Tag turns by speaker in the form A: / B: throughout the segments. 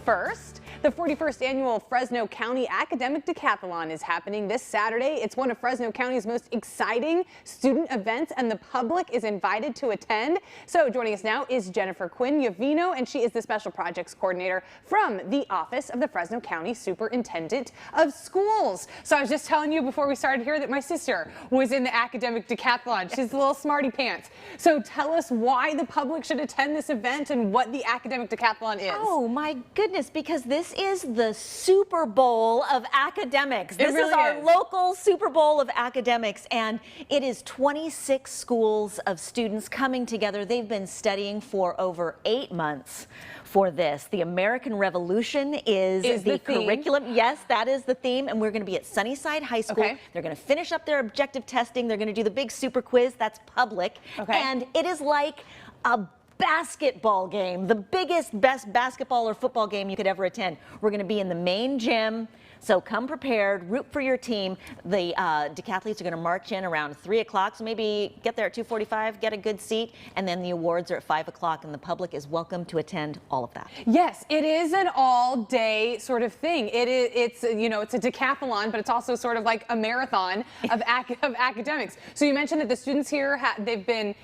A: first, the 41st annual Fresno County Academic Decathlon is happening this Saturday. It's one of Fresno County's most exciting student events, and the public is invited to attend. So joining us now is Jennifer Quinn Yovino, and she is the Special Projects Coordinator from the Office of the Fresno County Superintendent of Schools. So I was just telling you before we started here that my sister was in the Academic Decathlon. She's a little smarty pants. So tell us why the public should attend this event and what the Academic Decathlon is.
B: Oh my goodness, because this is the Super Bowl of academics. This
A: really
B: is our
A: is.
B: local Super Bowl of academics, and it is 26 schools of students coming together. They've been studying for over 8 months for this. The American Revolution is the curriculum. Yes, that is the theme, and we're going to be at Sunnyside High School.
A: Okay.
B: They're going to finish up their objective testing. They're going to do the big super quiz. That's public.
A: Okay.
B: And it is like a basketball game, the biggest, best basketball or football game you could ever attend. We're going to be in the main gym, so come prepared, root for your team. The decathletes are going to march in around 3 o'clock, so maybe get there at 2:45, get a good seat, and then the awards are at 5 o'clock, and the public is welcome to attend all of that.
A: Yes, it is an all-day sort of thing. It's a decathlon, but it's also sort of like a marathon of academics. So you mentioned that the students here they've been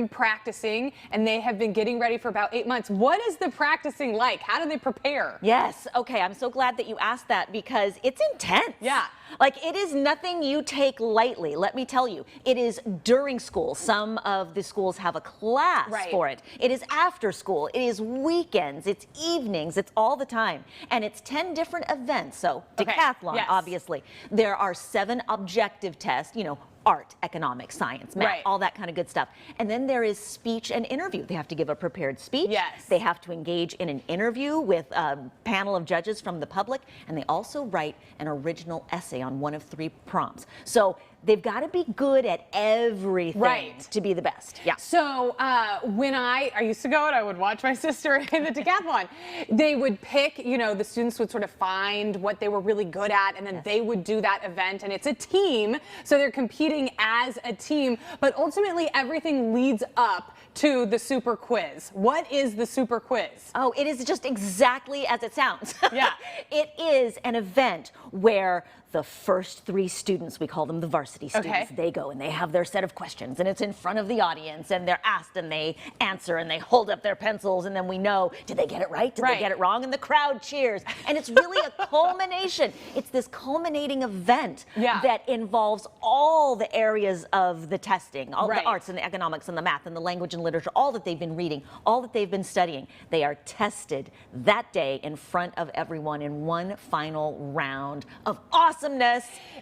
A: practicing, and they have been getting ready for about 8 months. What is the practicing like? How do they prepare?
B: Yes. Okay. I'm so glad that you asked that, because it's intense.
A: Yeah.
B: Like, it is nothing you take lightly. Let me tell you, it is during school. Some of the schools have a class for it. It is after school. It is weekends. It's evenings. It's all the time. And it's 10 different events. So decathlon, obviously. There are 7 objective tests, art, economics, science, math, all that kind of good stuff. And then there is speech and interview. They have to give a prepared speech.
A: Yes.
B: They have to engage in an interview with a panel of judges from the public, and they also write an original essay on one of 3 prompts. So they've got to be good at everything to be the best. Yeah.
A: So when I used to go and I would watch my sister in the decathlon, they would pick, the students would sort of find what they were really good at, and then they would do that event, and it's a team, so they're competing as a team, but ultimately everything leads up to the super quiz. What is the super quiz?
B: Oh, it is just exactly as it sounds.
A: Yeah.
B: It is an event where the first 3 students, we call them the varsity students, they go and they have their set of questions, and it's in front of the audience, and they're asked and they answer and they hold up their pencils, and then we know, did they get it right? Did they get it wrong? And the crowd cheers. And it's really a culmination. It's this culminating event that involves all the areas of the testing, all the arts and the economics and the math and the language and literature, all that they've been reading, all that they've been studying. They are tested that day in front of everyone in one final round of awesomeness.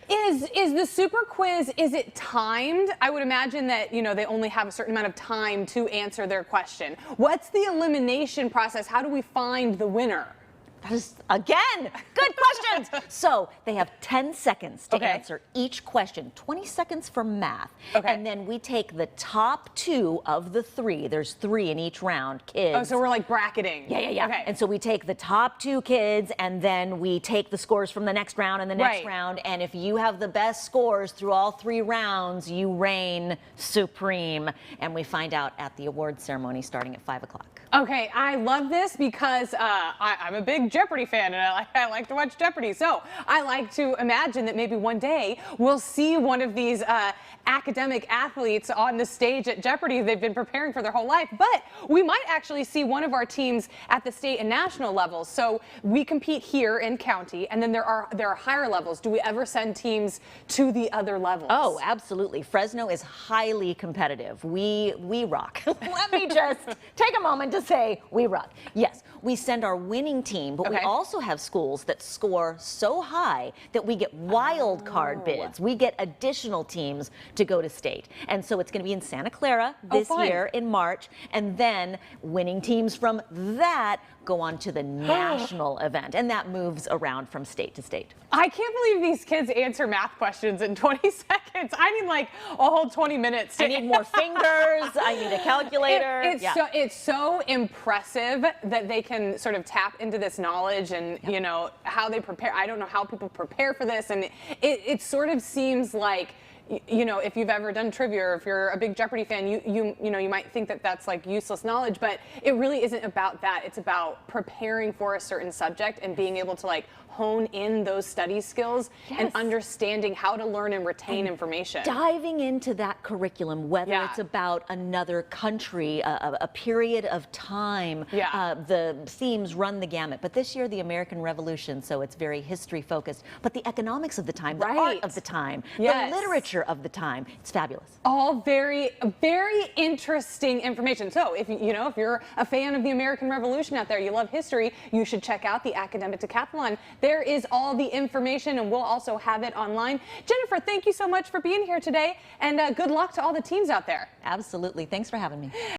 A: Is the super quiz, is it timed? I would imagine that, they only have a certain amount of time to answer their question. What's the elimination process? How do we find the winner?
B: That is, again, good questions. So they have 10 seconds to answer each question, 20 seconds for math. And then we take the top 2 of the 3. There's 3 in each round, kids.
A: Oh, so we're like bracketing.
B: Yeah. Okay. And so we take the top 2 kids, and then we take the scores from the next round and the next round. And if you have the best scores through all 3 rounds, you reign supreme. And we find out at the award ceremony starting at 5 o'clock.
A: Okay, I love this because I'm a big Jeopardy fan, and I like to watch Jeopardy. So I like to imagine that maybe one day we'll see one of these academic athletes on the stage at Jeopardy they've been preparing for their whole life. But we might actually see one of our teams at the state and national levels. So we compete here in county, and then there are higher levels. Do we ever send teams to the other levels?
B: Oh, absolutely. Fresno is highly competitive. We rock. Let me just take a moment to say we rock. Yes, we send our winning team, but we also have schools that score so high that we get wild card bids. We get additional teams to go to state. And so it's going to be in Santa Clara this year in March, and then winning teams from that go on to the national event, and that moves around from state to state.
A: I can't believe these kids answer math questions in 20 seconds. I need like a whole 20 minutes.
B: I need more fingers. I need a calculator.
A: It's so impressive that they can sort of tap into this knowledge and, you know, how they prepare. I don't know how people prepare for this. And it sort of seems like you know, if you've ever done trivia or if you're a big Jeopardy fan, you know, you might think that that's like useless knowledge, but it really isn't about that. It's about preparing for a certain subject and being able to like hone in those study skills and understanding how to learn and retain information.
B: Diving into that curriculum, whether it's about another country, a period of time, the themes run the gamut. But this year, the American Revolution, so it's very history focused, but the economics of the time, the art of the time, the literature of the time, it's fabulous.
A: All very, very interesting information. So if you know, if you're a fan of the American Revolution out there, you love history, you should check out the Academic Decathlon. There is all the information, and we'll also have it online. Jennifer, thank you so much for being here today, and good luck to all the teams out there.
B: Absolutely. Thanks for having me.